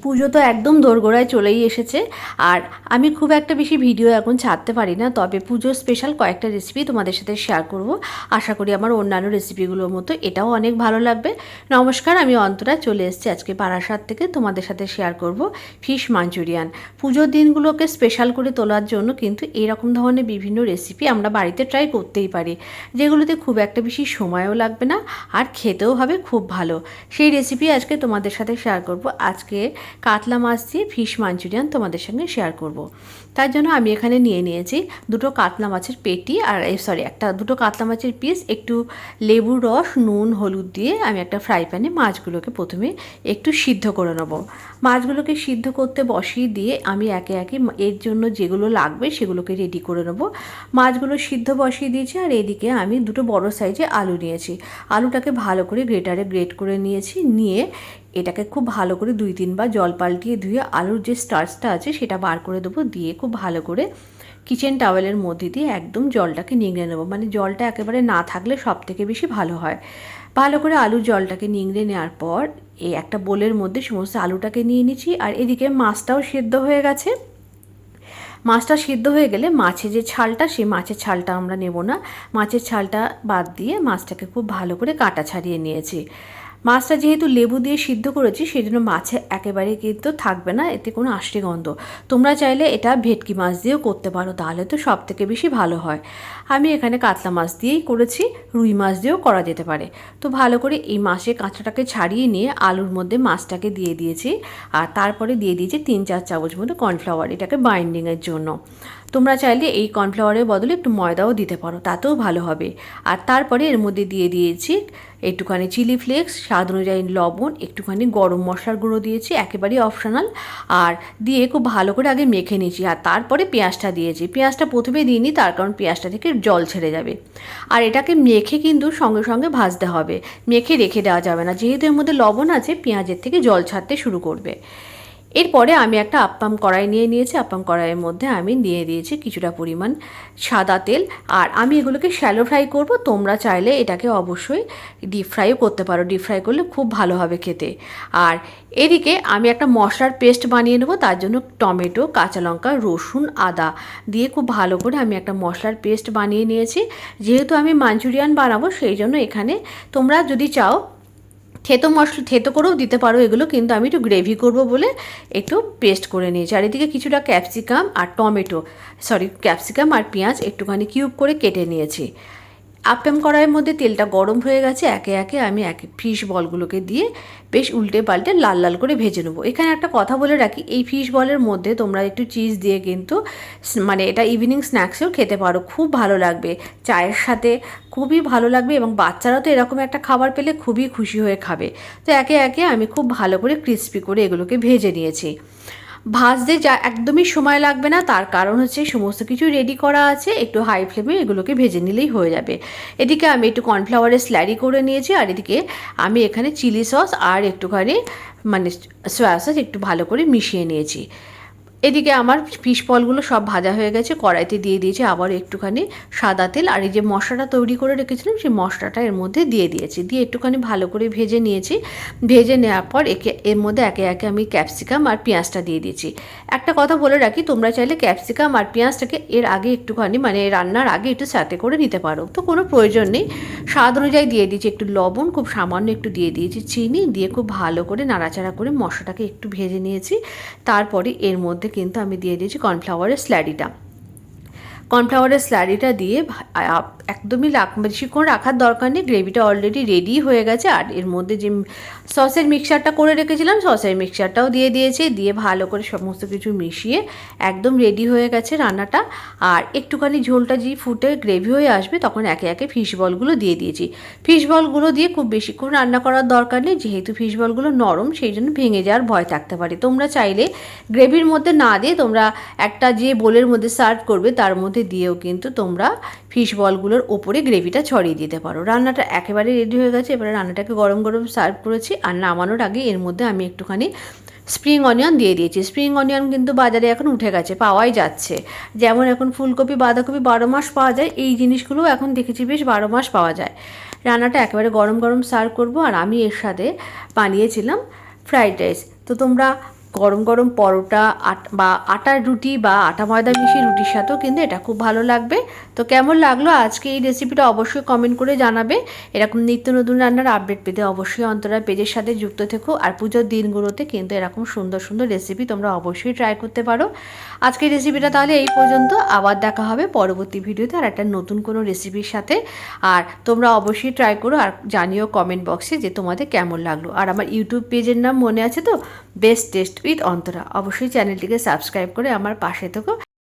পুজো তো একদম দোরগোড়ায় চলেই এসেছে। আর আমি খুব একটা বেশি ভিডিও এখন ছাড়তে পারি না, তবে পুজোর স্পেশাল কয়েকটা রেসিপি তোমাদের সাথে শেয়ার করব। আশা করি আমার অন্যান্য রেসিপিগুলোর মতো এটাও অনেক ভালো লাগবে। নমস্কার, আমি অন্তরা চলে এসেছি আজকে বারাসাত থেকে তোমাদের সাথে শেয়ার করব ফিশ মাঞ্চুরিয়ান। পুজোর দিনগুলোকে স্পেশাল করে তোলার জন্য কিন্তু এরকম ধরনের বিভিন্ন রেসিপি আমরা বাড়িতে ট্রাই করতেই পারি, যেগুলোতে খুব একটা বেশি সময়ও লাগবে না আর খেতেও হবে খুব ভালো। সেই রেসিপি আজকে তোমাদের সাথে শেয়ার করব। আজকে কাতলা মাছ দিয়ে ফিশ মাঞ্চুরিয়ান তোমাদের সঙ্গে শেয়ার করব। তার জন্য আমি এখানে নিয়ে নিয়েছি দুটো কাতলা মাছের পেটি আর দুটো কাতলা মাছের পিস, একটু লেবুর রস, নুন, হলুদ দিয়ে আমি একটা ফ্রাই প্যানে মাছগুলোকে প্রথমে একটু সিদ্ধ করে নেব। মাছগুলোকে সিদ্ধ করতে বসিয়ে দিয়ে আমি একে একে এর জন্য যেগুলো লাগবে সেগুলোকে রেডি করে নেব। মাছগুলো সিদ্ধ বসিয়ে দিয়েছি আর এদিকে আমি দুটো বড় সাইজে আলু নিয়েছি। আলুটাকে ভালো করে গ্রেটারে গ্রেট করে নিয়েছি। নিয়ে এটাকে খুব ভালো করে 2-3 বার জল পাল্টিয়ে ধুয়ে আলুর যে স্টার্চটা আছে সেটা বার করে দেবো। দিয়ে খুব ভালো করে কিচেন টাওয়েলের মধ্যে দিয়ে একদম জলটাকে নিংড়ে নেবো। মানে জলটা একেবারে না থাকলে সব থেকে বেশি ভালো হয়। ভালো করে আলুর জলটাকে নিংড়ে নেওয়ার পর এই একটা বোলের মধ্যে সমস্ত আলুটাকে নিয়ে নিচ্ছি। আর এদিকে মাছটাও সেদ্ধ হয়ে গেছে। মাছটা সিদ্ধ হয়ে গেলে মাছের যে ছালটা, সেই মাছের ছালটা আমরা নেব না। মাছের ছালটা বাদ দিয়ে মাছটাকে খুব ভালো করে কাটা ছাড়িয়ে নিয়েছি। মাছটা যেহেতু লেবু দিয়ে সিদ্ধ করেছি সেই জন্য মাছে একেবারে কিন্তু থাকবে না এতে কোনো আষ্টি গন্ধ। তোমরা চাইলে এটা ভেটকি মাছ দিয়েও করতে পারো, তাহলে তো সব থেকে বেশি ভালো হয়। আমি এখানে কাতলা মাছ দিয়েই করেছি, রুই মাছ দিয়েও করা যেতে পারে। তো ভালো করে এই মাছের কাঁচাটাকে ছাড়িয়ে নিয়ে আলুর মধ্যে মাছটাকে দিয়ে দিয়েছি। আর তারপরে দিয়ে দিয়েছি 3-4 চামচ মতো কর্নফ্লাওয়ার, এটাকে বাইন্ডিংয়ের জন্য। তোমরা চাইলে এই কর্নফ্লাওয়ারের বদলে একটু ময়দাও দিতে পারো, তাতেও ভালো হবে। আর তারপরে এর মধ্যে দিয়ে দিয়েছি একটুখানি চিলি ফ্লেক্স, স্বাদ অনুযায়ী লবণ, একটুখানি গরম মশলার গুঁড়ো দিয়েছি, একেবারেই অপশনাল। আর দিয়ে খুব ভালো করে আগে মেখে নিয়েছি। আর তারপরে পেঁয়াজটা দিয়েছি। পেঁয়াজটা প্রথমে দিইনি, তার কারণ পেঁয়াজটা থেকে জল ছেড়ে যাবে। আর এটাকে মেখে কিন্তু সঙ্গে সঙ্গে ভাজতে হবে, মেখে রেখে দেওয়া যাবে না। যেহেতু এর মধ্যে লবণ আছে, পেঁয়াজের থেকে জল ছাড়তে শুরু করবে। এরপরে আমি একটা আপ্পাম কড়াই নিয়ে নিয়েছি। আপ্পাম কড়াইয়ের মধ্যে আমি দিয়ে দিয়েছি কিছুটা পরিমাণ সাদা তেল। আর আমি এগুলোকে শ্যালো ফ্রাই করব। তোমরা চাইলে এটাকে অবশ্যই ডিপ ফ্রাইও করতে পারো, ডিপ ফ্রাই করলে খুব ভালো হবে খেতে। আর এদিকে আমি একটা মশলার পেস্ট বানিয়ে নেবো। তার জন্য টমেটো, কাঁচা লঙ্কা, রসুন, আদা দিয়ে খুব ভালো করে আমি একটা মশলার পেস্ট বানিয়ে নিয়েছি। যেহেতু আমি মাঞ্চুরিয়ান বানাবো সেই জন্য এখানে তোমরা যদি চাও থেতো করেও দিতে পারো এগুলো, কিন্তু আমি একটু গ্রেভি করব বলে একটু পেস্ট করে নিয়েছি। আর এদিকে কিছুটা ক্যাপসিকাম আর পেঁয়াজ একটুখানি কিউব করে কেটে নিয়েছি। আপ্পাম কড়াইয়ের মধ্যে তেলটা গরম হয়ে গেছে। একে একে আমি ফিশ বলগুলোকে দিয়ে বেশ উল্টে পাল্টে লাল লাল করে ভেজে নেবো। এখানে একটা কথা বলে রাখি, এই ফিশ বলের মধ্যে তোমরা একটু চিজ দিয়ে কিন্তু মানে এটা ইভিনিং স্ন্যাক্সেও খেতে পারো, খুব ভালো লাগবে। চায়ের সাথে খুবই ভালো লাগবে এবং বাচ্চারা তো এরকম একটা খাবার পেলে খুবই খুশি হয়ে খাবে। তো একে একে আমি খুব ভালো করে ক্রিস্পি করে এগুলোকে ভেজে নিয়েছি। ভাজতে যা একদমই সময় লাগবে না, তার কারণ হচ্ছে সমস্ত কিছু রেডি করা আছে। একটু হাই ফ্লেমে এগুলোকে ভেজে নিলেই হয়ে যাবে। এদিকে আমি একটু কর্নফ্লাওয়ারের স্ল্যারি করে নিয়েছি। আর এদিকে আমি এখানে চিলি সস আর একটুখানি সয়া সস একটু ভালো করে মিশিয়ে নিয়েছি। এদিকে আমার ফিশ বলগুলো সব ভাজা হয়ে গেছে। কড়াইতে দিয়ে দিয়েছি আবার একটুখানি সাদা তেল। আর এই যে মশলাটা তৈরি করে রেখেছিলাম সেই মশলাটা এর মধ্যে দিয়ে দিয়েছি। দিয়ে একটুখানি ভালো করে ভেজে নিয়েছি। ভেজে নেওয়ার পর এর মধ্যে একে একে আমি ক্যাপসিকাম আর পেঁয়াজটা দিয়ে দিয়েছি। একটা কথা বলে রাখি, তোমরা চাইলে ক্যাপসিকাম আর পেঁয়াজটাকে এর আগে একটুখানি রান্নার আগে একটু সাথে করে নিতে পারো, তো কোনো প্রয়োজন নেই। স্বাদ অনুযায়ী দিয়ে দিয়েছি একটু লবণ, খুব সামান্য একটু দিয়ে দিয়েছি চিনি। দিয়ে খুব ভালো করে নাড়াচাড়া করে মশলাটাকে একটু ভেজে নিয়েছি। তারপরে এর মধ্যে কিন্তু আমি দিয়ে দিয়েছি কর্নফ্লাওয়ারের স্ল্যারিটা দিয়ে একদমই বেশিক্ষণ রাখার দরকার নেই। গ্রেভিটা অলরেডি রেডি হয়ে গেছে। আর এর মধ্যে যে সসের মিক্সচারটা করে রেখেছিলাম, সসের মিক্সচারটাও দিয়ে দিয়েছি। দিয়ে ভালো করে সমস্ত কিছু মিশিয়ে একদম রেডি হয়ে গেছে রান্নাটা। আর একটুখানি ঝোলটা যে ফুটে গ্রেভি হয়ে আসবে তখন একে একে ফিশ বলগুলো দিয়ে দিয়েছি। ফিশ বলগুলো দিয়ে খুব বেশিক্ষণ রান্না করার দরকার নেই, যেহেতু ফিশ বলগুলো নরম সেই জন্য ভেঙে যাওয়ার ভয় থাকতে পারে। তোমরা চাইলে গ্রেভির মধ্যে না দিয়ে তোমরা একটা যে বোলের মধ্যে সার্ভ করবে তার মধ্যে দিয়েও কিন্তু তোমরা ফিশ বলগুলোর ওপরে গ্রেভিটা ছড়িয়ে দিতে পারো। রান্নাটা একেবারে রেডি হয়ে গেছে। এবারে রান্নাটাকে গরম গরম সার্ভ করেছি। আর নামানোর আগে এর মধ্যে আমি একটুখানি স্প্রিং অনিয়ন দিয়ে দিয়েছি। স্প্রিং অনিয়ন কিন্তু বাজারে এখন উঠে গেছে, পাওয়াই যাচ্ছে। যেমন এখন ফুলকপি, বাঁধাকপি 12 মাস পাওয়া যায়, এই জিনিসগুলো এখন দেখেছি বেশ 12 মাস পাওয়া যায়। রান্নাটা একেবারে গরম গরম সার্ভ করব। আর আমি এর সাথে বানিয়েছিলাম ফ্রাইড রাইস। তো তোমরা গরম গরম পরোটা বা আটার রুটি বা আটা ময়দা মিশিয়ে রুটির সাথেও কিন্তু এটা খুব ভালো লাগবে। তো কেমন লাগলো আজকে এই রেসিপিটা অবশ্যই কমেন্ট করে জানাবে। এরকম নিত্য নতুন রান্নার আপডেট পেতে অবশ্যই অন্তরা পেজের সাথে যুক্ত থেকো। আর পুজোর দিনগুলোতে কিন্তু এরকম সুন্দর সুন্দর রেসিপি তোমরা অবশ্যই ট্রাই করতে পারো। আজকের রেসিপিটা তাহলে এই পর্যন্ত, আবার দেখা হবে পরবর্তী ভিডিওতে আর একটা নতুন কোনো রেসিপির সাথে। আর তোমরা অবশ্যই ট্রাই করো আর জানিও কমেন্ট বক্সে যে তোমাদের কেমন লাগলো। আর আমার ইউটিউব পেজের নাম মনে আছে তো, বেস্ট টেস্ট উইথ অন্তরা। অবশ্যই চ্যানেলটিকে সাবস্ক্রাইব করে আমার পাশে থেকো।